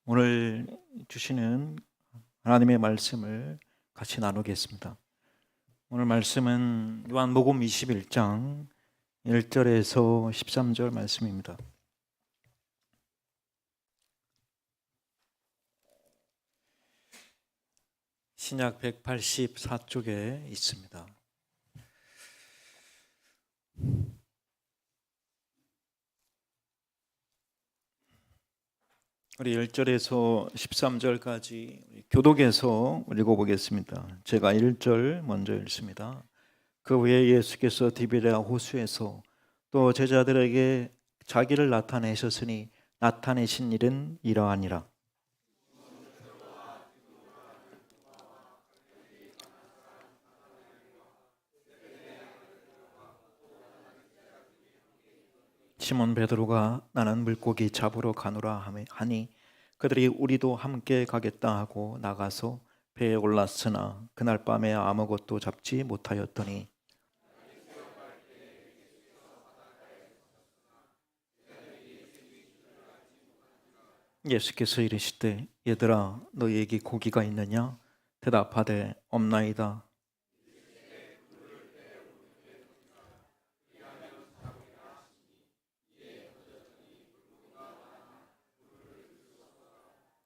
오늘 주시는 하나님의 말씀을 같이 나누겠습니다. 오늘 말씀은 요한복음 21장 1절에서 13절 말씀입니다. 신약 184쪽에 있습니다. 우리 1절에서 13절까지 교독에서 읽어보겠습니다. 제가 1절 먼저 읽습니다. 그 후에 예수께서 디베랴 호수에서 또 제자들에게 자기를 나타내셨으니 나타내신 일은 이러하니라. 시몬 베드로가 나는 물고기 잡으러 가노라 하니 그들이 우리도 함께 가겠다 하고 나가서 배에 올랐으나 그날 밤에 아무것도 잡지 못하였더니 예수께서 이르시되 얘들아 너희에게 고기가 있느냐? 대답하되 없나이다.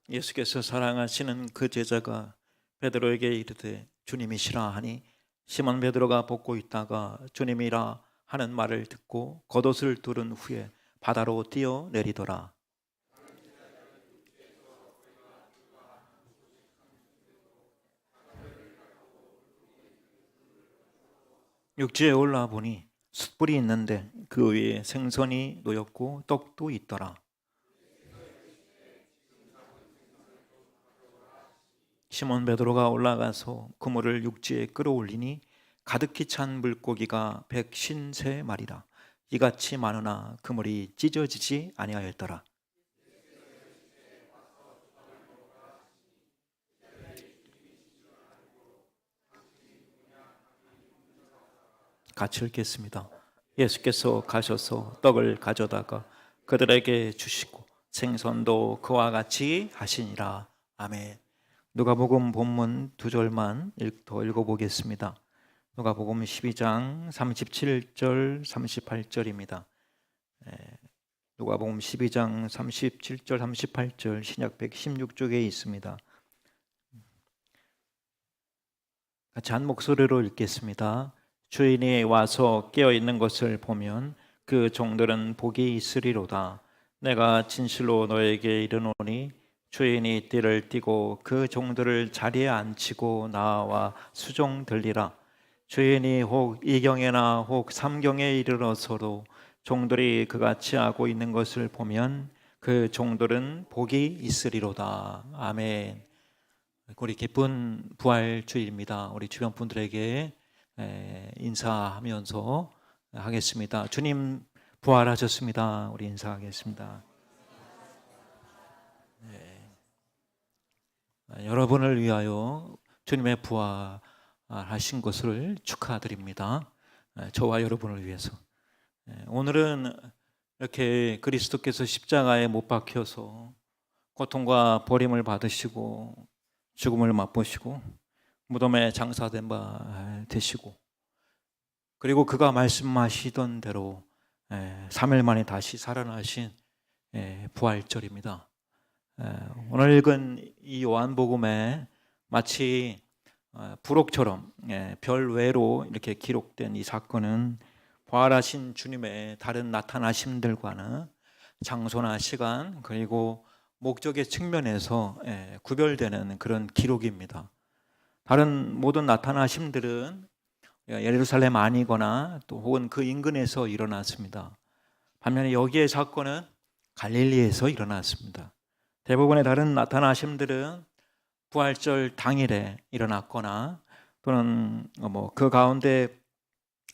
예수께서 사랑하시는 그 제자가 베드로에게 이르되 주님이시라 하니 시몬 베드로가 벗고 있다가 주님이라 하는 말을 듣고 겉옷을 두른 후에 바다로 뛰어내리더라. 육지에 올라보니 숯불이 있는데 그 위에 생선이 놓였고 떡도 있더라. 시몬 베드로가 올라가서 그물을 육지에 끌어올리니 가득히 찬 물고기가 153마리라. 이같이 많으나 그물이 찢어지지 아니하였더라. 같이 읽겠습니다. 예수께서 가셔서 떡을 가져다가 그들에게 주시고 생선도 그와 같이 하시니라. 아멘. 누가복음 본문 2절만 더 읽어보겠습니다. 누가복음 12장 37절 38절입니다. 누가복음 12장 37절 38절 신약 116쪽에 있습니다. 같이 한 목소리로 읽겠습니다. 주인이 와서 깨어있는 것을 보면 그 종들은 복이 있으리로다. 내가 진실로 너에게 이르노니 주인이 띠를 띠고 그 종들을 자리에 앉히고 나와 수종들리라. 주인이 혹 이경에나 혹 삼경에 이르러서도 종들이 그같이 하고 있는 것을 보면 그 종들은 복이 있으리로다. 아멘. 우리 기쁜 부활주일입니다. 우리 주변 분들에게 인사하면서 하겠습니다. 주님 부활하셨습니다. 우리 인사하겠습니다. 여러분을 위하여 주님의 부활하신 것을 축하드립니다. 저와 여러분을 위해서. 오늘은 이렇게 그리스도께서 십자가에 못 박혀서 고통과 버림을 받으시고 죽음을 맛보시고 무덤에 장사된 바 되시고 그리고 그가 말씀하시던 대로 3일 만에 다시 살아나신 부활절입니다. 오늘 읽은 이 요한복음에 마치 부록처럼 별외로 이렇게 기록된 이 사건은 부활하신 주님의 다른 나타나심들과는 장소나 시간 그리고 목적의 측면에서 구별되는 그런 기록입니다. 다른 모든 나타나심들은 예루살렘 안이거나 또 혹은 그 인근에서 일어났습니다. 반면에 여기의 사건은 갈릴리에서 일어났습니다. 대부분의 다른 나타나심들은 부활절 당일에 일어났거나 또는 그 가운데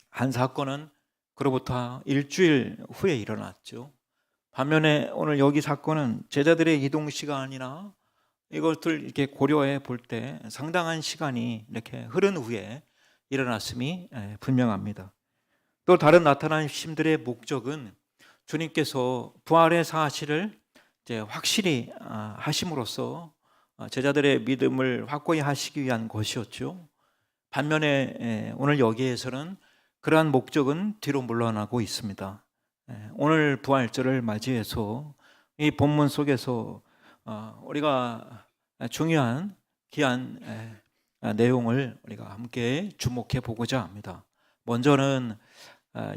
한 사건은 그로부터 일주일 후에 일어났죠. 반면에 오늘 여기 사건은 제자들의 이동 시간이나 이것들 이렇게 고려해 볼 때 상당한 시간이 이렇게 흐른 후에 일어났음이 분명합니다. 또 다른 나타나심들의 목적은 주님께서 부활의 사실을 이제 확실히 하심으로써 제자들의 믿음을 확고히 하시기 위한 것이었죠. 반면에 오늘 여기에서는 그러한 목적은 뒤로 물러나고 있습니다. 오늘 부활절을 맞이해서 이 본문 속에서 우리가 중요한 귀한 내용을 우리가 함께 주목해 보고자 합니다. 먼저는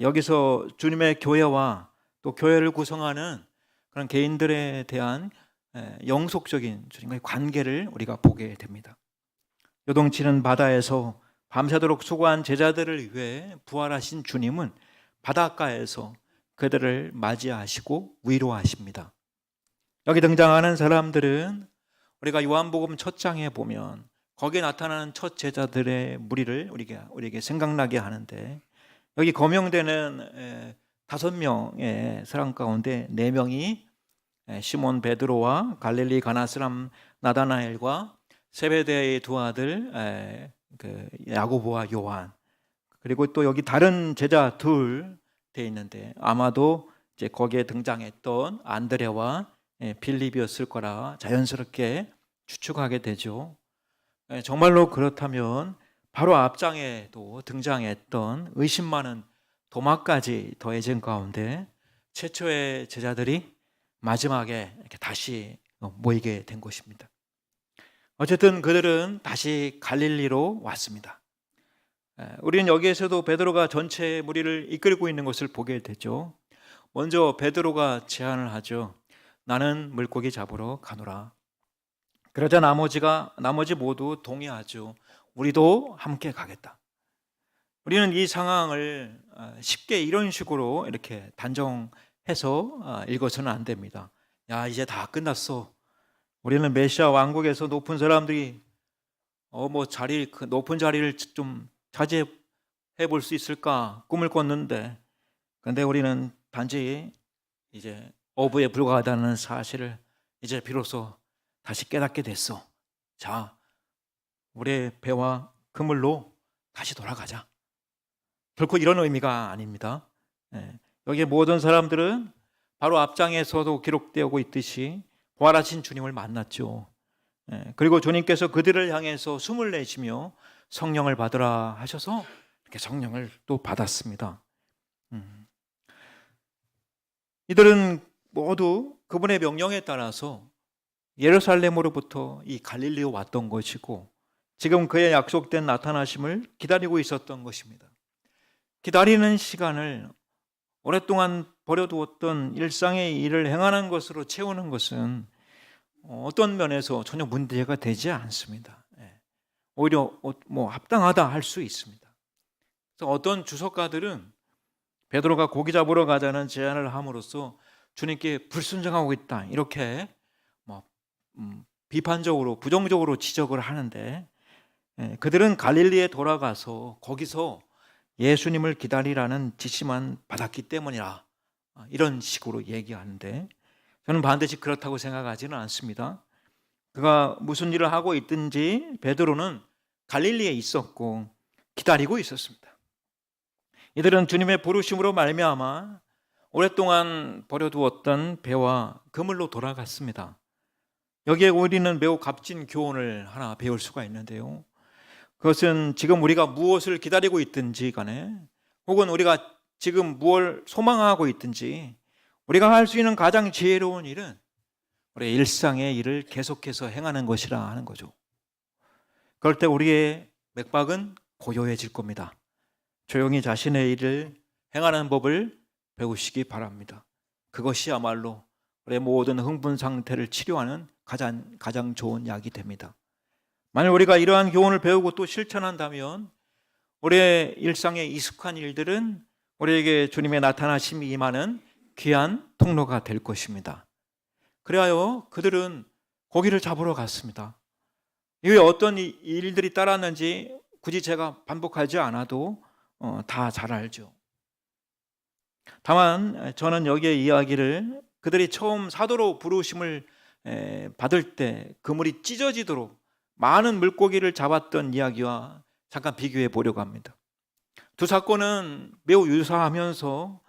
여기서 주님의 교회와 또 교회를 구성하는 그런 개인들에 대한 영속적인 주님과의 관계를 우리가 보게 됩니다. 요동치는 바다에서 밤새도록 수고한 제자들을 위해 부활하신 주님은 바닷가에서 그들을 맞이하시고 위로하십니다. 여기 등장하는 사람들은 우리가 요한복음 첫 장에 보면 거기에 나타나는 첫 제자들의 무리를 우리에게 생각나게 하는데, 여기 거명되는 5명의 사람 가운데 4명이 시몬 베드로와 갈릴리 가나 사람 나다나엘과 세베대의 두 아들 야고보와 요한, 그리고 또 여기 다른 제자 둘 돼 있는데 아마도 이제 거기에 등장했던 안드레와 빌립이었을 거라 자연스럽게 추측하게 되죠. 정말로 그렇다면 바로 앞장에도 등장했던 의심 많은 도마까지 더해진 가운데 최초의 제자들이 마지막에 이렇게 다시 모이게 된 것입니다. 어쨌든 그들은 다시 갈릴리로 왔습니다. 우리는 여기에서도 베드로가 전체 무리를 이끌고 있는 것을 보게 되죠. 먼저 베드로가 제안을 하죠. 나는 물고기 잡으러 가노라. 그러자 나머지 모두 동의하죠. 우리도 함께 가겠다. 우리는 이 상황을 쉽게 이런 식으로 이렇게 단정해서 읽어서는 안 됩니다. 야, 이제 다 끝났어. 우리는 메시아 왕국에서 높은 사람들이 그 높은 자리를 좀 차지해 볼 수 있을까 꿈을 꿨는데, 근데 우리는 단지 이제 어부에 불과하다는 사실을 이제 비로소 다시 깨닫게 됐어. 자, 우리의 배와 그물로 다시 돌아가자. 결코 이런 의미가 아닙니다. 여기 모든 사람들은 바로 앞장에서도 기록되고 있듯이 부활하신 주님을 만났죠. 그리고 주님께서 그들을 향해서 숨을 내쉬며 성령을 받으라 하셔서 이렇게 성령을 또 받았습니다. 이들은 모두 그분의 명령에 따라서 예루살렘으로부터 이 갈릴리로 왔던 것이고, 지금 그의 약속된 나타나심을 기다리고 있었던 것입니다. 기다리는 시간을 오랫동안 버려두었던 일상의 일을 행하는 것으로 채우는 것은 어떤 면에서 전혀 문제가 되지 않습니다. 오히려 합당하다 할 수 있습니다. 그래서 어떤 주석가들은 베드로가 고기 잡으러 가자는 제안을 함으로써 주님께 불순종하고 있다, 이렇게 비판적으로 부정적으로 지적을 하는데, 그들은 갈릴리에 돌아가서 거기서 예수님을 기다리라는 지시만 받았기 때문이라, 이런 식으로 얘기하는데, 저는 반드시 그렇다고 생각하지는 않습니다. 그가 무슨 일을 하고 있든지 베드로는 갈릴리에 있었고 기다리고 있었습니다. 이들은 주님의 부르심으로 말미암아 오랫동안 버려두었던 배와 그물로 돌아갔습니다. 여기에 우리는 매우 값진 교훈을 하나 배울 수가 있는데요. 그것은 지금 우리가 무엇을 기다리고 있든지 간에, 혹은 우리가 지금 무엇을 소망하고 있든지, 우리가 할 수 있는 가장 지혜로운 일은 우리의 일상의 일을 계속해서 행하는 것이라 하는 거죠. 그럴 때 우리의 맥박은 고요해질 겁니다. 조용히 자신의 일을 행하는 법을 배우시기 바랍니다. 그것이야말로 우리의 모든 흥분 상태를 치료하는 가장 좋은 약이 됩니다. 만약 우리가 이러한 교훈을 배우고 또 실천한다면 우리의 일상의 익숙한 일들은 우리에게 주님의 나타나심이 임하는 귀한 통로가 될 것입니다. 그래야 그들은 고기를 잡으러 갔습니다. 이후에 어떤 일들이 따랐는지 굳이 제가 반복하지 않아도 다 잘 알죠. 다만 저는 여기에 이야기를 그들이 처음 사도로 부르심을 받을 때 그물이 찢어지도록 많은 물고기를 잡았던 이야기와 잠깐 비교해 보려고 합니다. 두 사건은 매우 유사하면서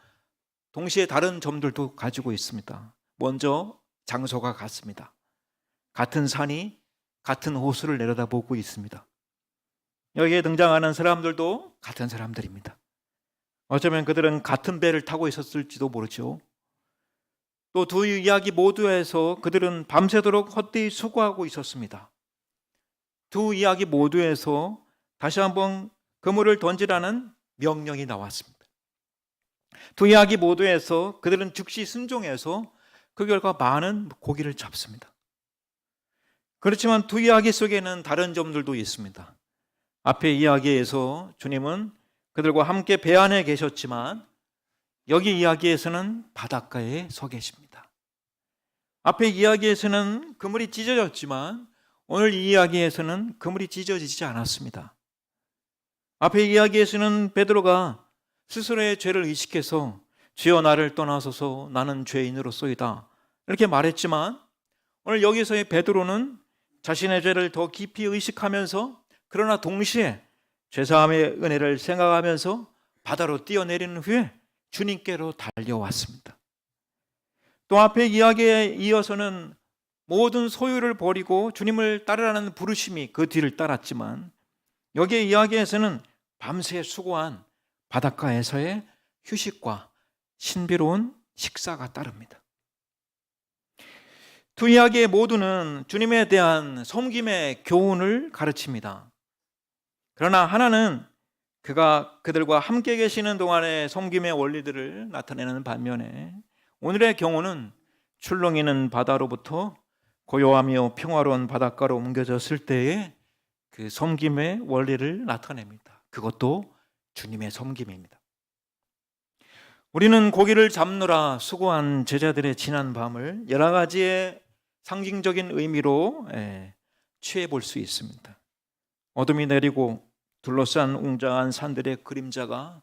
동시에 다른 점들도 가지고 있습니다. 먼저 장소가 같습니다. 같은 산이 같은 호수를 내려다보고 있습니다. 여기에 등장하는 사람들도 같은 사람들입니다. 어쩌면 그들은 같은 배를 타고 있었을지도 모르죠. 또 두 이야기 모두에서 그들은 밤새도록 헛되이 수고하고 있었습니다. 두 이야기 모두에서 다시 한번 그물을 던지라는 명령이 나왔습니다. 두 이야기 모두에서 그들은 즉시 순종해서 그 결과 많은 고기를 잡습니다. 그렇지만 두 이야기 속에는 다른 점들도 있습니다. 앞의 이야기에서 주님은 그들과 함께 배 안에 계셨지만 여기 이야기에서는 바닷가에 서 계십니다. 앞의 이야기에서는 그물이 찢어졌지만 오늘 이 이야기에서는 그물이 찢어지지 않았습니다. 앞의 이야기에서는 베드로가 스스로의 죄를 의식해서 주여 나를 떠나소서 나는 죄인으로소이다 이렇게 말했지만 오늘 여기서의 베드로는 자신의 죄를 더 깊이 의식하면서 그러나 동시에 죄사함의 은혜를 생각하면서 바다로 뛰어내린 후에 주님께로 달려왔습니다. 또 앞에 이야기에 이어서는 모든 소유를 버리고 주님을 따르라는 부르심이 그 뒤를 따랐지만 여기의 이야기에서는 밤새 수고한 바닷가에서의 휴식과 신비로운 식사가 따릅니다. 두 이야기 모두는 주님에 대한 섬김의 교훈을 가르칩니다. 그러나 하나는 그가 그들과 함께 계시는 동안의 섬김의 원리들을 나타내는 반면에 오늘의 경우는 출렁이는 바다로부터 고요하며 평화로운 바닷가로 옮겨졌을 때의 그 섬김의 원리를 나타냅니다. 그것도 주님의 섬김입니다. 우리는 고기를 잡느라 수고한 제자들의 지난 밤을 여러 가지의 상징적인 의미로 취해 볼 수 있습니다. 어둠이 내리고 둘러싼 웅장한 산들의 그림자가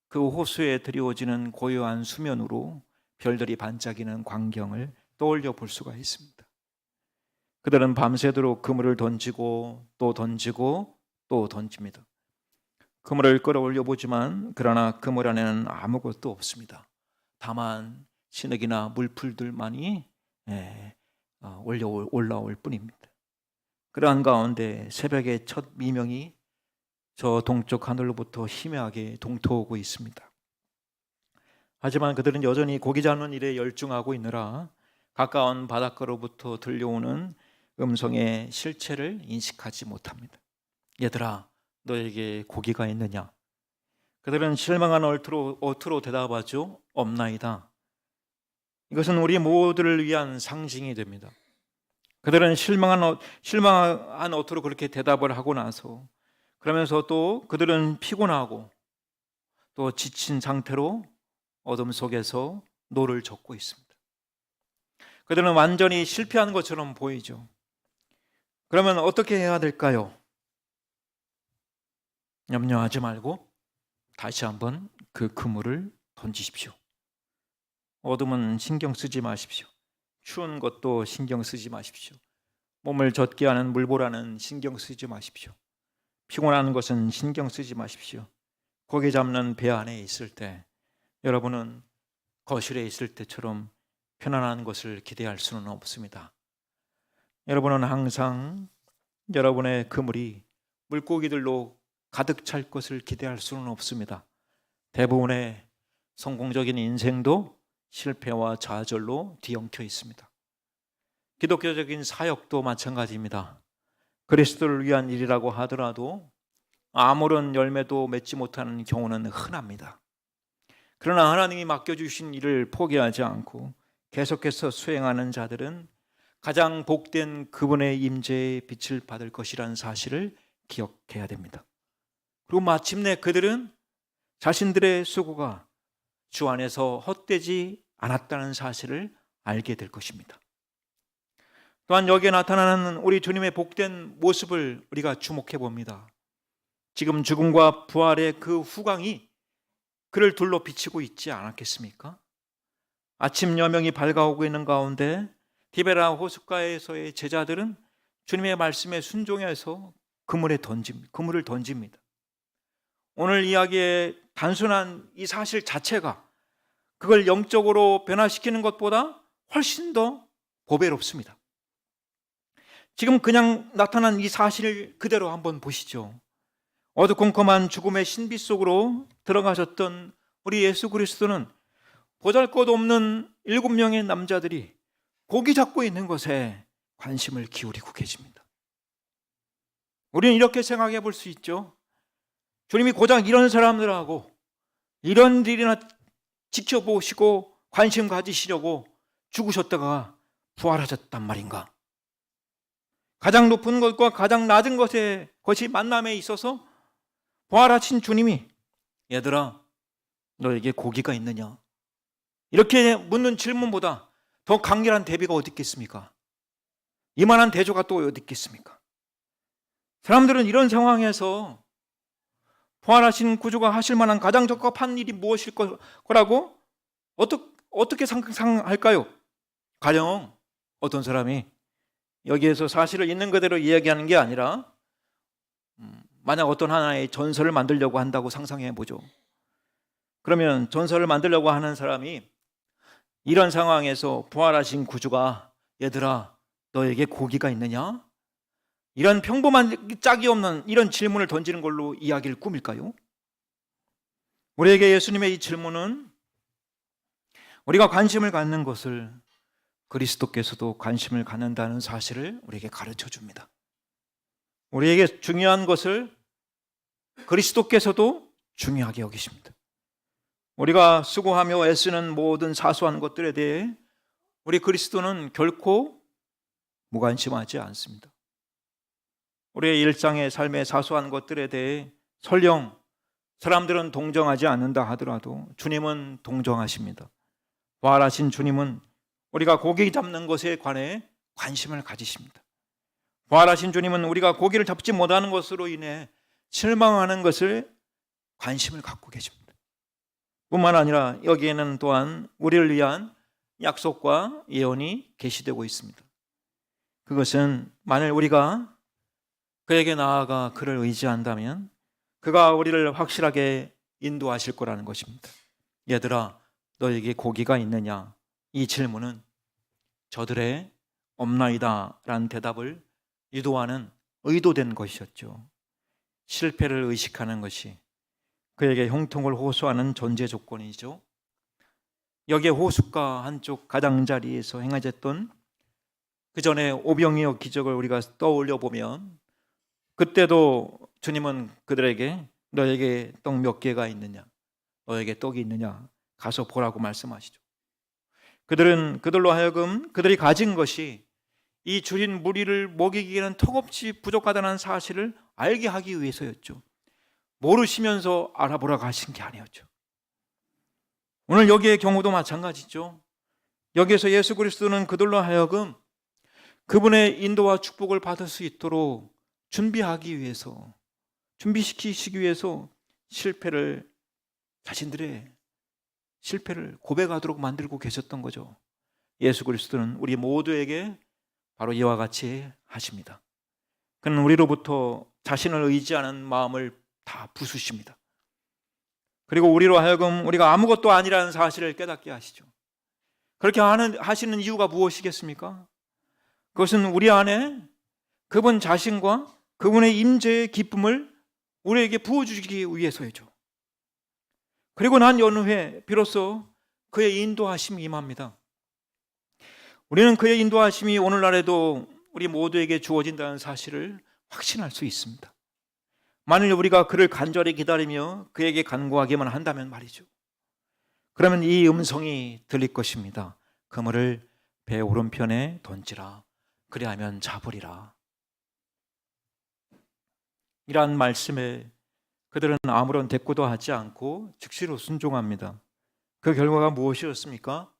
그 호수에 드리워지는 고요한 수면으로 별들이 반짝이는 광경을 떠올려 볼 수가 있습니다. 그들은 밤새도록 그물을 던지고 또 던지고 또 던집니다. 그물을 끌어올려 보지만 그러나 그물 안에는 아무것도 없습니다. 다만 진흙이나 물풀들만이 올라올 뿐입니다. 그러한 가운데 새벽의 첫 미명이 저 동쪽 하늘로부터 희미하게 동토하고 있습니다. 하지만 그들은 여전히 고기 잡는 일에 열중하고 있느라 가까운 바닷가로부터 들려오는 음성의 실체를 인식하지 못합니다. 얘들아, 너에게 고기가 있느냐? 그들은 실망한 어투로 대답하죠. 없나이다. 이것은 우리 모두를 위한 상징이 됩니다. 그들은 실망한 어투로 그렇게 대답을 하고 나서 그러면서 또 그들은 피곤하고 또 지친 상태로 어둠 속에서 노를 젓고 있습니다. 그들은 완전히 실패한 것처럼 보이죠. 그러면 어떻게 해야 될까요? 염려하지 말고 다시 한번 그 그물을 던지십시오. 어둠은 신경 쓰지 마십시오. 추운 것도 신경 쓰지 마십시오. 몸을 젖게 하는 물보라는 신경 쓰지 마십시오. 피곤한 것은 신경 쓰지 마십시오. 고기 잡는 배 안에 있을 때 여러분은 거실에 있을 때처럼 편안한 것을 기대할 수는 없습니다. 여러분은 항상 여러분의 그물이 물고기들로 가득 찰 것을 기대할 수는 없습니다. 대부분의 성공적인 인생도 실패와 좌절로 뒤엉켜 있습니다. 기독교적인 사역도 마찬가지입니다. 그리스도를 위한 일이라고 하더라도 아무런 열매도 맺지 못하는 경우는 흔합니다. 그러나 하나님이 맡겨주신 일을 포기하지 않고 계속해서 수행하는 자들은 가장 복된 그분의 임재의 빛을 받을 것이라는 사실을 기억해야 됩니다. 그리고 마침내 그들은 자신들의 수고가 주 안에서 헛되지 않았다는 사실을 알게 될 것입니다. 또한 여기에 나타나는 우리 주님의 복된 모습을 우리가 주목해 봅니다. 지금 죽음과 부활의 그 후광이 그를 둘러 비치고 있지 않았겠습니까? 아침 여명이 밝아오고 있는 가운데 디베라 호숫가에서의 제자들은 주님의 말씀에 순종해서 그물을 던집니다. 오늘 이야기의 단순한 이 사실 자체가 그걸 영적으로 변화시키는 것보다 훨씬 더 보배롭습니다. 지금 그냥 나타난 이 사실을 그대로 한번 보시죠. 어두컴컴한 죽음의 신비 속으로 들어가셨던 우리 예수 그리스도는 보잘것없는 7명의 남자들이 고기 잡고 있는 것에 관심을 기울이고 계십니다. 우리는 이렇게 생각해 볼 수 있죠. 주님이 고작 이런 사람들하고 이런 일이나 지켜보시고 관심 가지시려고 죽으셨다가 부활하셨단 말인가? 가장 높은 것과 가장 낮은 것이 만남에 있어서 부활하신 주님이 얘들아 너에게 고기가 있느냐? 이렇게 묻는 질문보다 더 강렬한 대비가 어디 있겠습니까? 이만한 대조가 또 어디 있겠습니까? 사람들은 이런 상황에서 부활하신 구주가 하실 만한 가장 적합한 일이 무엇일 거라고 어떻게 상상할까요? 가령 어떤 사람이 여기에서 사실을 있는 그대로 이야기하는 게 아니라 만약 어떤 하나의 전설을 만들려고 한다고 상상해 보죠. 그러면 전설을 만들려고 하는 사람이 이런 상황에서 부활하신 구주가 얘들아 너에게 고기가 있느냐? 이런 평범한 짝이 없는 이런 질문을 던지는 걸로 이야기를 꾸밀까요? 우리에게 예수님의 이 질문은 우리가 관심을 갖는 것을 그리스도께서도 관심을 갖는다는 사실을 우리에게 가르쳐 줍니다. 우리에게 중요한 것을 그리스도께서도 중요하게 여기십니다. 우리가 수고하며 애쓰는 모든 사소한 것들에 대해 우리 그리스도는 결코 무관심하지 않습니다. 우리의 일상의 삶의 사소한 것들에 대해 설령 사람들은 동정하지 않는다 하더라도 주님은 동정하십니다. 부활하신 주님은 우리가 고기 잡는 것에 관해 관심을 가지십니다. 부활하신 주님은 우리가 고기를 잡지 못하는 것으로 인해 실망하는 것을 관심을 갖고 계십니다. 뿐만 아니라 여기에는 또한 우리를 위한 약속과 예언이 계시되고 있습니다. 그것은 만일 우리가 그에게 나아가 그를 의지한다면 그가 우리를 확실하게 인도하실 거라는 것입니다. 얘들아 너에게 고기가 있느냐? 이 질문은 저들의 없나이다 라는 대답을 유도하는 의도된 것이었죠. 실패를 의식하는 것이 그에게 형통을 호소하는 전제 조건이죠. 여기에 호숫가 한쪽 가장자리에서 행하셨던 그 전에 오병이어 기적을 우리가 떠올려 보면 그때도 주님은 그들에게 너에게 떡 몇 개가 있느냐? 너에게 떡이 있느냐? 가서 보라고 말씀하시죠. 그들로 하여금 그들이 가진 것이 이 줄인 무리를 먹이기에는 턱없이 부족하다는 사실을 알게 하기 위해서였죠. 모르시면서 알아보라고 하신 게 아니었죠. 오늘 여기의 경우도 마찬가지죠. 여기에서 예수 그리스도는 그들로 하여금 그분의 인도와 축복을 받을 수 있도록 준비시키시기 위해서 자신들의 실패를 고백하도록 만들고 계셨던 거죠. 예수 그리스도는 우리 모두에게 바로 이와 같이 하십니다. 그는 우리로부터 자신을 의지하는 마음을 다 부수십니다. 그리고 우리로 하여금 우리가 아무것도 아니라는 사실을 깨닫게 하시죠. 그렇게 하시는 이유가 무엇이겠습니까? 그것은 우리 안에 그분 자신과 그분의 임재의 기쁨을 우리에게 부어주시기 위해서이죠. 그리고 난 연후에 비로소 그의 인도하심이 임합니다. 우리는 그의 인도하심이 오늘날에도 우리 모두에게 주어진다는 사실을 확신할 수 있습니다. 만일 우리가 그를 간절히 기다리며 그에게 간구하기만 한다면 말이죠. 그러면 이 음성이 들릴 것입니다. 그물을 배 오른편에 던지라. 그리하면 잡으리라. 이러한 말씀에 그들은 아무런 대꾸도 하지 않고 즉시로 순종합니다. 그 결과가 무엇이었습니까?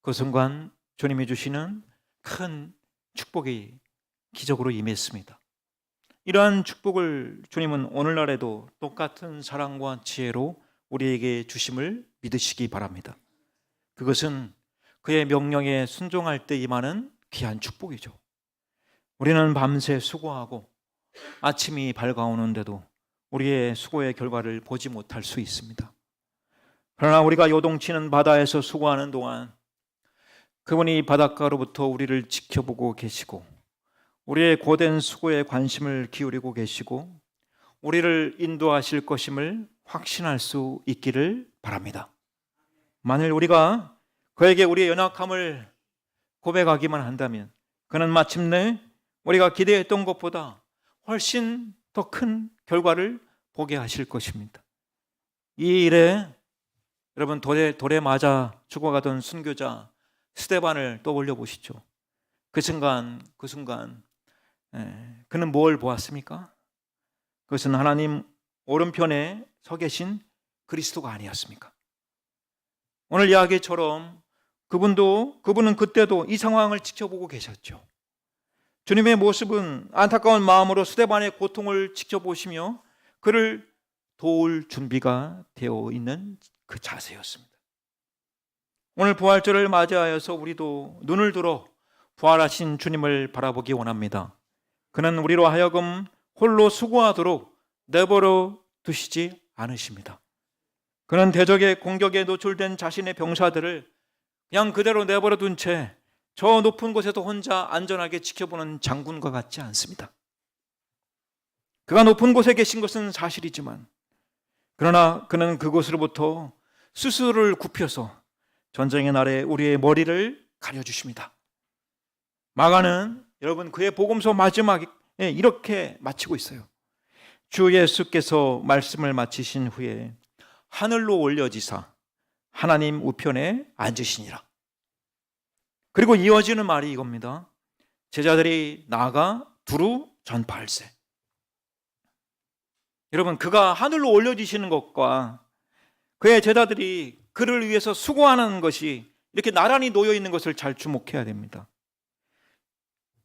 그 순간 주님이 주시는 큰 축복이 기적으로 임했습니다. 이러한 축복을 주님은 오늘날에도 똑같은 사랑과 지혜로 우리에게 주심을 믿으시기 바랍니다. 그것은 그의 명령에 순종할 때 임하는 귀한 축복이죠. 우리는 밤새 수고하고 아침이 밝아오는데도 우리의 수고의 결과를 보지 못할 수 있습니다. 그러나 우리가 요동치는 바다에서 수고하는 동안 그분이 바닷가로부터 우리를 지켜보고 계시고 우리의 고된 수고에 관심을 기울이고 계시고 우리를 인도하실 것임을 확신할 수 있기를 바랍니다. 만일 우리가 그에게 우리의 연약함을 고백하기만 한다면 그는 마침내 우리가 기대했던 것보다 훨씬 더 큰 결과를 보게 하실 것입니다. 이 일에 여러분 돌에 맞아 죽어가던 순교자 스데반을 떠올려 보시죠. 그 순간 그는 뭘 보았습니까? 그것은 하나님 오른편에 서 계신 그리스도가 아니었습니까? 오늘 이야기처럼 그분은 그때도 이 상황을 지켜보고 계셨죠. 주님의 모습은 안타까운 마음으로 스데반의 고통을 지켜보시며 그를 도울 준비가 되어 있는 그 자세였습니다. 오늘 부활절을 맞이하여서 우리도 눈을 들어 부활하신 주님을 바라보기 원합니다. 그는 우리로 하여금 홀로 수고하도록 내버려 두시지 않으십니다. 그는 대적의 공격에 노출된 자신의 병사들을 그냥 그대로 내버려 둔 채 저 높은 곳에서 혼자 안전하게 지켜보는 장군과 같지 않습니다. 그가 높은 곳에 계신 것은 사실이지만 그러나 그는 그곳으로부터 스스로를 굽혀서 전쟁의 날에 우리의 머리를 가려주십니다. 마가는 여러분 그의 복음서 마지막에 이렇게 마치고 있어요. 주 예수께서 말씀을 마치신 후에 하늘로 올려지사 하나님 우편에 앉으시니라. 그리고 이어지는 말이 이겁니다. 제자들이 나가 두루 전파할세. 여러분 그가 하늘로 올려지시는 것과 그의 제자들이 그를 위해서 수고하는 것이 이렇게 나란히 놓여 있는 것을 잘 주목해야 됩니다.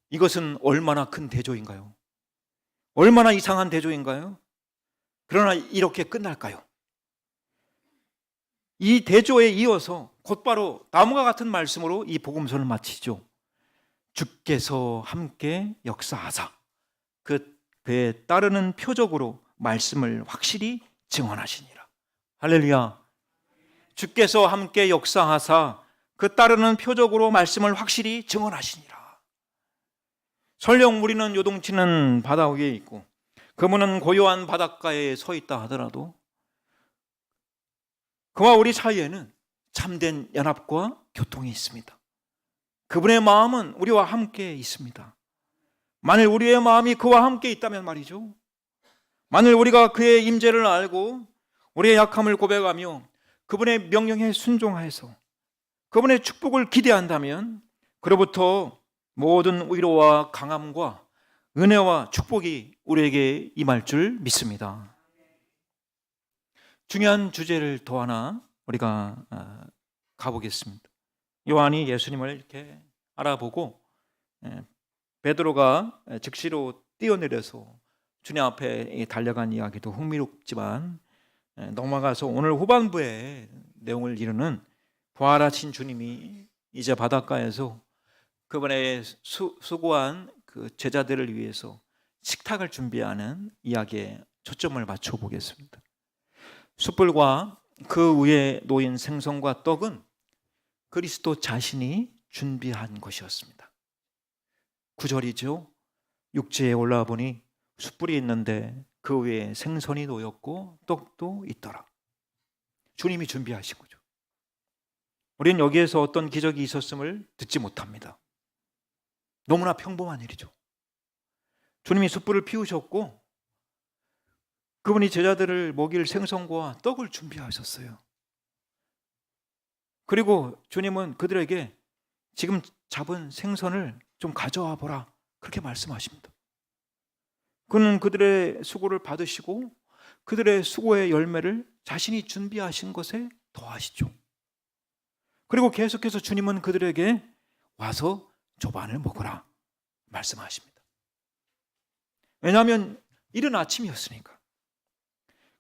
이것은 얼마나 큰 대조인가요? 얼마나 이상한 대조인가요? 그러나 이렇게 끝날까요? 이 대조에 이어서 곧바로 다음과 같은 말씀으로 이 복음서를 마치죠. 주께서 함께 역사하사 그에 따르는 표적으로 말씀을 확실히 증언하시니라. 할렐루야. 주께서 함께 역사하사 그 따르는 표적으로 말씀을 확실히 증언하시니라. 설령 우리는 요동치는 바다 위에 있고 그분은 고요한 바닷가에 서 있다 하더라도 그와 우리 사이에는 참된 연합과 교통이 있습니다. 그분의 마음은 우리와 함께 있습니다. 만일 우리의 마음이 그와 함께 있다면 말이죠. 만일 우리가 그의 임재를 알고 우리의 약함을 고백하며 그분의 명령에 순종하여서 그분의 축복을 기대한다면 그로부터 모든 위로와 강함과 은혜와 축복이 우리에게 임할 줄 믿습니다. 중요한 주제를 더 하나 우리가 가보겠습니다. 요한이 예수님을 이렇게 알아보고 베드로가 즉시로 뛰어내려서 주님 앞에 달려간 이야기도 흥미롭지만 넘어가서 오늘 후반부에 내용을 이루는 부활하신 주님이 이제 바닷가에서 그분의 수고한 그 제자들을 위해서 식탁을 준비하는 이야기에 초점을 맞춰 보겠습니다. 숯불과 그 위에 놓인 생선과 떡은 그리스도 자신이 준비한 것이었습니다. 9절이죠. 육지에 올라와 보니 숯불이 있는데 그 위에 생선이 놓였고 떡도 있더라. 주님이 준비하신 거죠. 우리는 여기에서 어떤 기적이 있었음을 듣지 못합니다. 너무나 평범한 일이죠. 주님이 숯불을 피우셨고 그분이 제자들을 먹일 생선과 떡을 준비하셨어요. 그리고 주님은 그들에게 지금 잡은 생선을 좀 가져와 보라 그렇게 말씀하십니다. 그는 그들의 수고를 받으시고 그들의 수고의 열매를 자신이 준비하신 것에 더하시죠. 그리고 계속해서 주님은 그들에게 와서 조반을 먹으라 말씀하십니다. 왜냐하면 이른 아침이었으니까.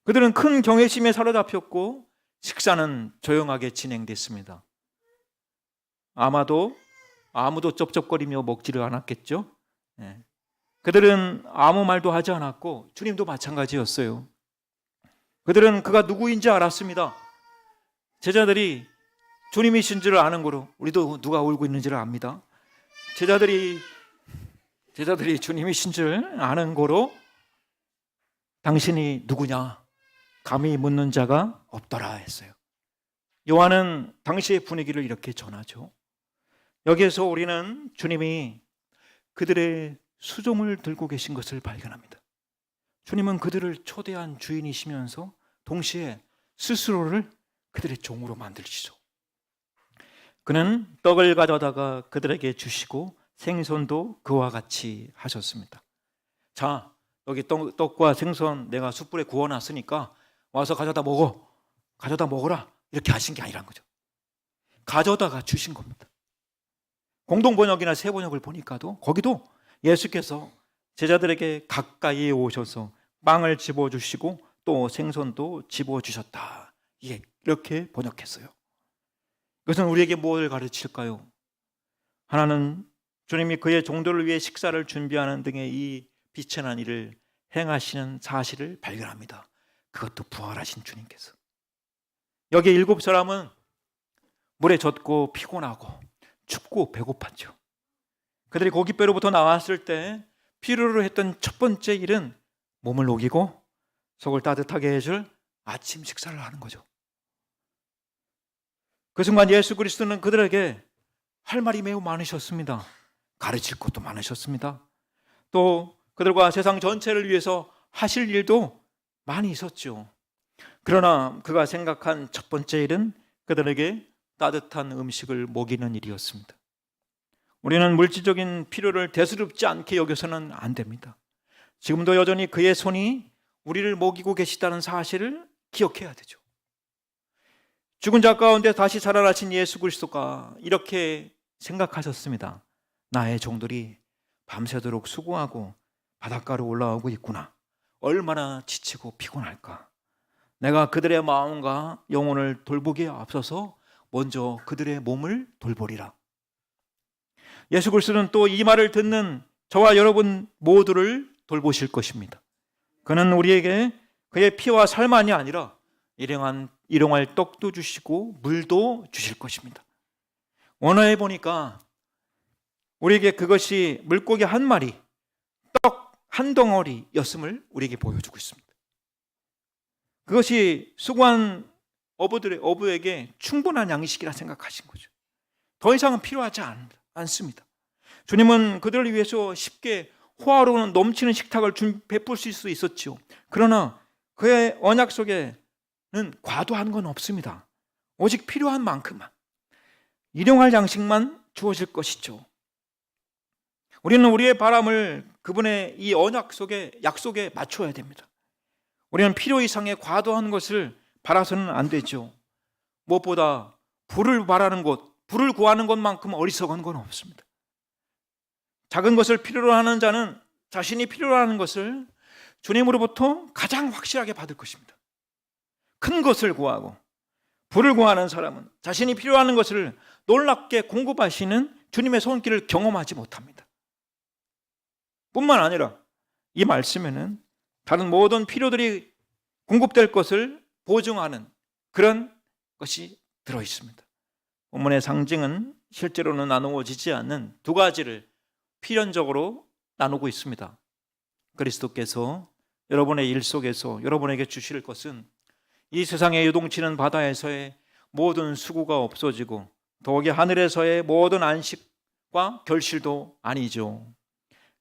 그들은 큰 경외심에 사로잡혔고 식사는 조용하게 진행됐습니다. 아마도 아무도 쩝쩝거리며 먹지를 않았겠죠. 그들은 아무 말도 하지 않았고 주님도 마찬가지였어요. 그들은 그가 누구인지 알았습니다. 제자들이 주님이신 줄 아는 거로 우리도 누가 울고 있는지를 압니다. 제자들이 주님이신 줄 아는 거로 당신이 누구냐 감히 묻는 자가 없더라 했어요. 요한은 당시의 분위기를 이렇게 전하죠. 여기에서 우리는 주님이 그들의 수종을 들고 계신 것을 발견합니다. 주님은 그들을 초대한 주인이시면서 동시에 스스로를 그들의 종으로 만드시죠. 그는 떡을 가져다가 그들에게 주시고 생선도 그와 같이 하셨습니다. 자, 여기 떡과 생선 내가 숯불에 구워놨으니까 와서 가져다 먹어라 이렇게 하신 게 아니란 거죠. 가져다가 주신 겁니다. 공동번역이나 새번역을 보니까도 거기도 예수께서 제자들에게 가까이 오셔서 빵을 집어주시고 또 생선도 집어주셨다, 이렇게 번역했어요. 이것은 우리에게 무엇을 가르칠까요? 하나는 주님이 그의 종들을 위해 식사를 준비하는 등의 이 비천한 일을 행하시는 사실을 발견합니다. 그것도 부활하신 주님께서. 여기 7사람은 물에 젖고 피곤하고 춥고 배고팠죠. 그들이 고깃배로부터 나왔을 때 필요로 했던 첫 번째 일은 몸을 녹이고 속을 따뜻하게 해줄 아침 식사를 하는 거죠. 그 순간 예수 그리스도는 그들에게 할 말이 매우 많으셨습니다. 가르칠 것도 많으셨습니다. 또 그들과 세상 전체를 위해서 하실 일도 많이 있었죠. 그러나 그가 생각한 첫 번째 일은 그들에게 따뜻한 음식을 먹이는 일이었습니다. 우리는 물질적인 필요를 대수롭지 않게 여겨서는 안 됩니다. 지금도 여전히 그의 손이 우리를 먹이고 계시다는 사실을 기억해야 되죠. 죽은 자 가운데 다시 살아나신 예수 그리스도가 이렇게 생각하셨습니다. 나의 종들이 밤새도록 수고하고 바닷가로 올라오고 있구나. 얼마나 지치고 피곤할까. 내가 그들의 마음과 영혼을 돌보기에 앞서서 먼저 그들의 몸을 돌보리라. 예수 그리스도는 또 이 말을 듣는 저와 여러분 모두를 돌보실 것입니다. 그는 우리에게 그의 피와 살만이 아니라 일용할 떡도 주시고 물도 주실 것입니다. 원어에 보니까 우리에게 그것이 물고기 한 마리, 떡 한 덩어리였음을 우리에게 보여주고 있습니다. 그것이 수고한 어부에게 충분한 양식이라 생각하신 거죠. 더 이상은 필요하지 않습니다. 주님은 그들을 위해서 쉽게 호화로운 넘치는 식탁을 베풀 수 있었죠. 그러나 그의 언약 속에는 과도한 건 없습니다. 오직 필요한 만큼만, 일용할 양식만 주어질 것이죠. 우리는 우리의 바람을 그분의 이 언약 속에, 약속에 맞춰야 됩니다. 우리는 필요 이상의 과도한 것을 바라서는 안 되죠. 무엇보다 불을 구하는 것만큼 어리석은 건 없습니다. 작은 것을 필요로 하는 자는 자신이 필요로 하는 것을 주님으로부터 가장 확실하게 받을 것입니다. 큰 것을 구하고 불을 구하는 사람은 자신이 필요하는 것을 놀랍게 공급하시는 주님의 손길을 경험하지 못합니다. 뿐만 아니라 이 말씀에는 다른 모든 필요들이 공급될 것을 보증하는 그런 것이 들어있습니다. 본문의 상징은 실제로는 나누어지지 않는 두 가지를 필연적으로 나누고 있습니다. 그리스도께서 여러분의 일 속에서 여러분에게 주실 것은 이 세상에 요동치는 바다에서의 모든 수고가 없어지고 더욱이 하늘에서의 모든 안식과 결실도 아니죠.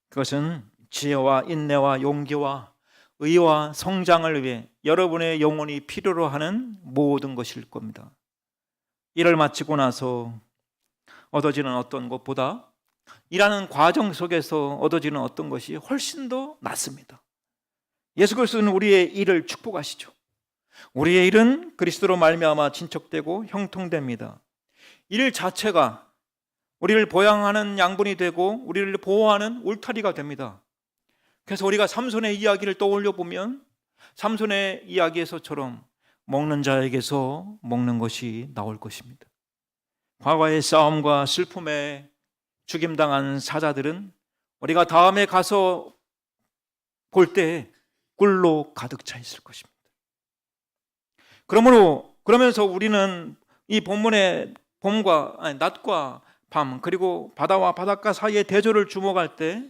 그것은 지혜와 인내와 용기와 의와 성장을 위해 여러분의 영혼이 필요로 하는 모든 것일 겁니다. 일을 마치고 나서 얻어지는 어떤 것보다 일하는 과정 속에서 얻어지는 어떤 것이 훨씬 더 낫습니다. 예수 그리스도는 우리의 일을 축복하시죠. 우리의 일은 그리스도로 말미암아 진척되고 형통됩니다. 일 자체가 우리를 보양하는 양분이 되고 우리를 보호하는 울타리가 됩니다. 그래서 우리가 삼손의 이야기를 떠올려 보면 삼손의 이야기에서처럼 먹는 자에게서 먹는 것이 나올 것입니다. 과거의 싸움과 슬픔에 죽임당한 사자들은 우리가 다음에 가서 볼 때 꿀로 가득 차 있을 것입니다. 그러면서 우리는 이 본문의 낮과 밤, 그리고 바다와 바닷가 사이의 대조를 주목할 때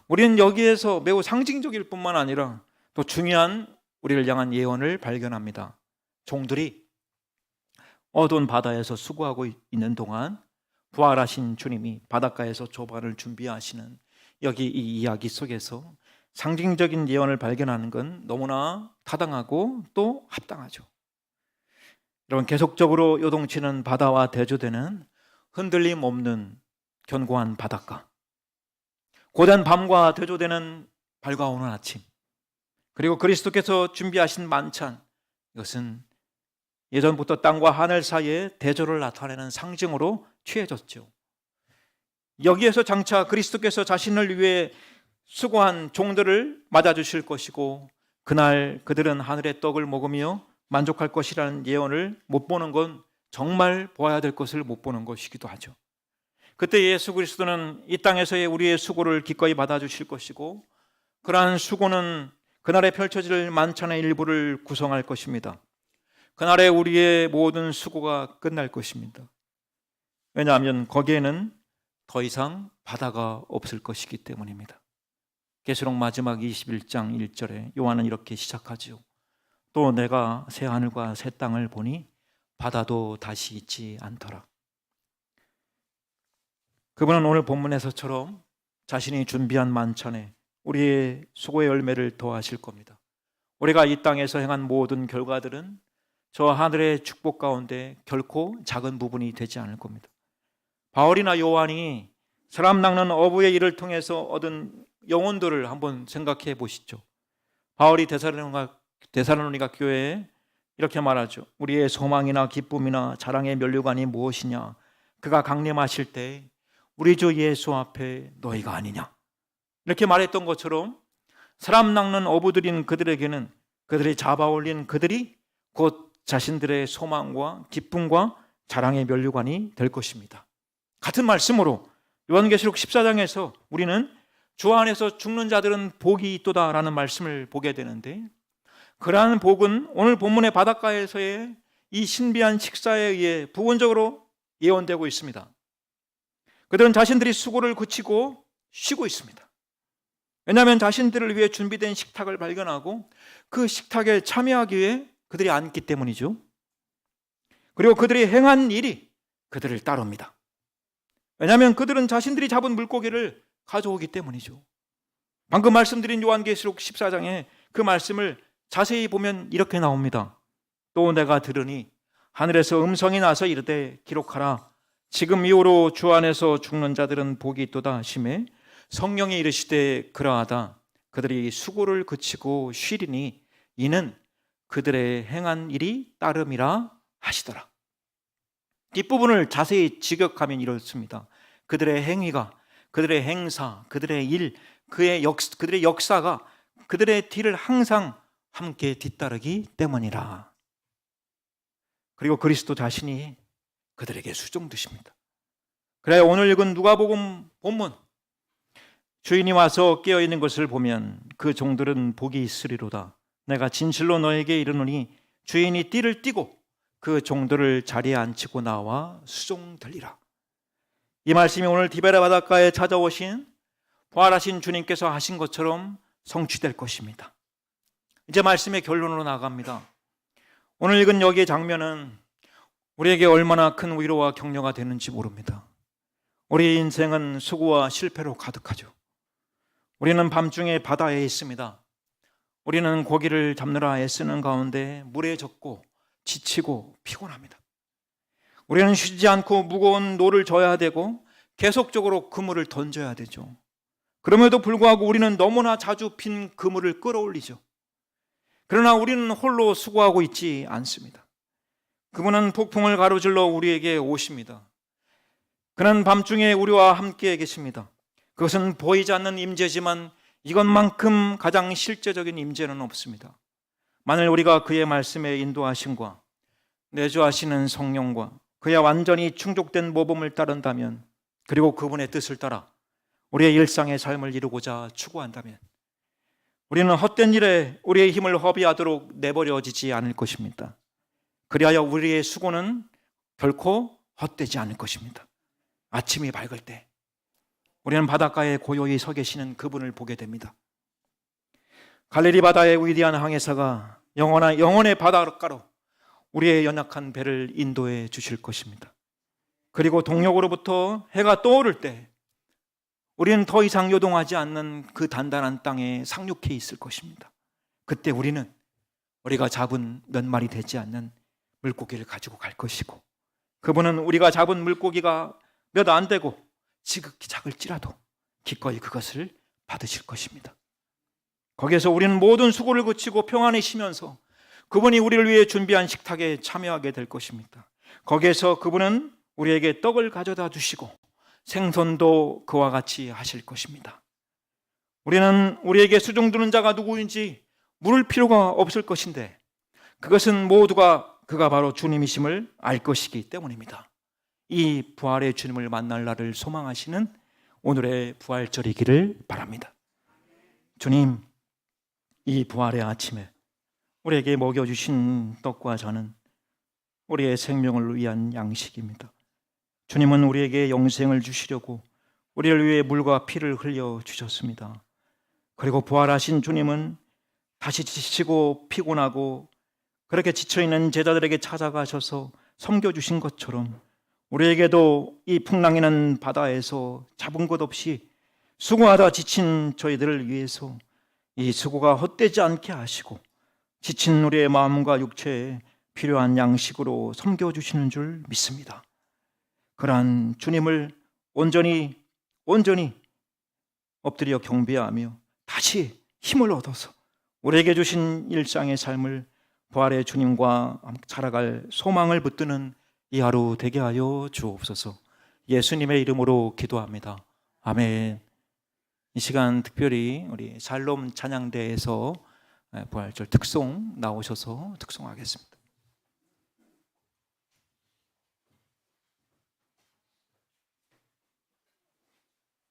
우리는 여기에서 매우 상징적일 뿐만 아니라 또 중요한 우리를 향한 예언을 발견합니다. 종들이 어두운 바다에서 수고하고 있는 동안 부활하신 주님이 바닷가에서 조반을 준비하시는 여기 이 이야기 속에서 상징적인 예언을 발견하는 건 너무나 타당하고 또 합당하죠. 여러분, 계속적으로 요동치는 바다와 대조되는 흔들림 없는 견고한 바닷가, 고된 밤과 대조되는 밝아오는 아침, 그리고 그리스도께서 준비하신 만찬, 이것은 예전부터 땅과 하늘 사이에 대조를 나타내는 상징으로 취해졌죠. 여기에서 장차 그리스도께서 자신을 위해 수고한 종들을 맞아주실 것이고 그날 그들은 하늘의 떡을 먹으며 만족할 것이라는 예언을 못 보는 건 정말 보아야 될 것을 못 보는 것이기도 하죠. 그때 예수 그리스도는 이 땅에서의 우리의 수고를 기꺼이 받아주실 것이고 그러한 수고는 그날에 펼쳐질 만찬의 일부를 구성할 것입니다. 그날에 우리의 모든 수고가 끝날 것입니다. 왜냐하면 거기에는 더 이상 바다가 없을 것이기 때문입니다. 계시록 마지막 21장 1절에 요한은 이렇게 시작하죠. 또 내가 새 하늘과 새 땅을 보니 바다도 다시 있지 않더라. 그분은 오늘 본문에서처럼 자신이 준비한 만찬에 우리의 수고의 열매를 더하실 겁니다. 우리가 이 땅에서 행한 모든 결과들은 저 하늘의 축복 가운데 결코 작은 부분이 되지 않을 겁니다. 바울이나 요한이 사람 낚는 어부의 일을 통해서 얻은 영혼들을 한번 생각해 보시죠. 바울이 데살로니가 교회에 이렇게 말하죠. 우리의 소망이나 기쁨이나 자랑의 면류관이 무엇이냐? 그가 강림하실 때 우리 주 예수 앞에 너희가 아니냐? 이렇게 말했던 것처럼 사람 낚는 어부들인 그들에게는 그들이 잡아올린 그들이 곧 자신들의 소망과 기쁨과 자랑의 면류관이 될 것입니다. 같은 말씀으로 요한계시록 14장에서 우리는 주 안에서 죽는 자들은 복이 있도다라는 말씀을 보게 되는데 그러한 복은 오늘 본문의 바닷가에서의 이 신비한 식사에 의해 부분적으로 예언되고 있습니다. 그들은 자신들이 수고를 그치고 쉬고 있습니다. 왜냐하면 자신들을 위해 준비된 식탁을 발견하고 그 식탁에 참여하기 위해 그들이 앉기 때문이죠. 그리고 그들이 행한 일이 그들을 따릅니다. 왜냐하면 그들은 자신들이 잡은 물고기를 가져오기 때문이죠. 방금 말씀드린 요한계시록 14장에 그 말씀을 자세히 보면 이렇게 나옵니다. 또 내가 들으니 하늘에서 음성이 나서 이르되 기록하라. 지금 이후로 주 안에서 죽는 자들은 복이 있도다 하시매 성령이 이르시되 그러하다. 그들이 수고를 그치고 쉬리니 이는 그들의 행한 일이 따름이라 하시더라. 뒷부분을 자세히 직역하면 이렇습니다. 그들의 행위가, 그들의 행사, 그들의 일, 그들의 역사가 그들의 뒤를 항상 함께 뒤따르기 때문이라. 그리고 그리스도 자신이 그들에게 수종드십니다. 그래 오늘 읽은 누가복음 본문 주인이 와서 깨어있는 것을 보면 그 종들은 복이 있으리로다. 내가 진실로 너에게 이르노니 주인이 띠를 띠고 그 종들을 자리에 앉히고 나와 수종들리라. 이 말씀이 오늘 디베라 바닷가에 찾아오신 부활하신 주님께서 하신 것처럼 성취될 것입니다. 이제 말씀의 결론으로 나갑니다. 오늘 읽은 여기의 장면은 우리에게 얼마나 큰 위로와 격려가 되는지 모릅니다. 우리의 인생은 수고와 실패로 가득하죠. 우리는 밤중에 바다에 있습니다. 우리는 고기를 잡느라 애쓰는 가운데 물에 젖고 지치고 피곤합니다. 우리는 쉬지 않고 무거운 노를 져야 되고 계속적으로 그물을 던져야 되죠. 그럼에도 불구하고 우리는 너무나 자주 빈 그물을 끌어올리죠. 그러나 우리는 홀로 수고하고 있지 않습니다. 그분은 폭풍을 가로질러 우리에게 오십니다. 그는 밤중에 우리와 함께 계십니다. 그것은 보이지 않는 임재지만 이것만큼 가장 실제적인 임재는 없습니다. 만일 우리가 그의 말씀에 인도하심과 내주하시는 성령과 그의 완전히 충족된 모범을 따른다면, 그리고 그분의 뜻을 따라 우리의 일상의 삶을 이루고자 추구한다면 우리는 헛된 일에 우리의 힘을 허비하도록 내버려지지 않을 것입니다. 그리하여 우리의 수고는 결코 헛되지 않을 것입니다. 아침이 밝을 때 우리는 바닷가에 고요히 서 계시는 그분을 보게 됩니다. 갈릴리 바다의 위대한 항해사가 영원의 바닷가로 우리의 연약한 배를 인도해 주실 것입니다. 그리고 동력으로부터 해가 떠오를 때 우리는 더 이상 요동하지 않는 그 단단한 땅에 상륙해 있을 것입니다. 그때 우리는 우리가 잡은 몇 마리 되지 않는 물고기를 가지고 갈 것이고, 그분은 우리가 잡은 물고기가 몇 안 되고 지극히 작을지라도 기꺼이 그것을 받으실 것입니다. 거기에서 우리는 모든 수고를 그치고 평안히 쉬면서 그분이 우리를 위해 준비한 식탁에 참여하게 될 것입니다. 거기에서 그분은 우리에게 떡을 가져다 주시고 생선도 그와 같이 하실 것입니다. 우리는 우리에게 수종드는 자가 누구인지 물을 필요가 없을 것인데, 그것은 모두가 그가 바로 주님이심을 알 것이기 때문입니다. 이 부활의 주님을 만날 날을 소망하시는 오늘의 부활절이기를 바랍니다. 주님, 이 부활의 아침에 우리에게 먹여주신 떡과 잔은 우리의 생명을 위한 양식입니다. 주님은 우리에게 영생을 주시려고 우리를 위해 물과 피를 흘려 주셨습니다. 그리고 부활하신 주님은 다시 지치고 피곤하고 그렇게 지쳐있는 제자들에게 찾아가셔서 섬겨주신 것처럼 우리에게도 이 풍랑이는 바다에서 잡은 것 없이 수고하다 지친 저희들을 위해서 이 수고가 헛되지 않게 하시고 지친 우리의 마음과 육체에 필요한 양식으로 섬겨주시는 줄 믿습니다. 그러한 주님을 온전히 엎드려 경배하며 다시 힘을 얻어서 우리에게 주신 일상의 삶을 부활의 주님과 살아갈 소망을 붙드는 이 하루 되게 하여 주옵소서. 예수님의 이름으로 기도합니다. 아멘. 이 시간 특별히 우리 살롬 찬양대에서 부활절 특송 나오셔서 특송하겠습니다.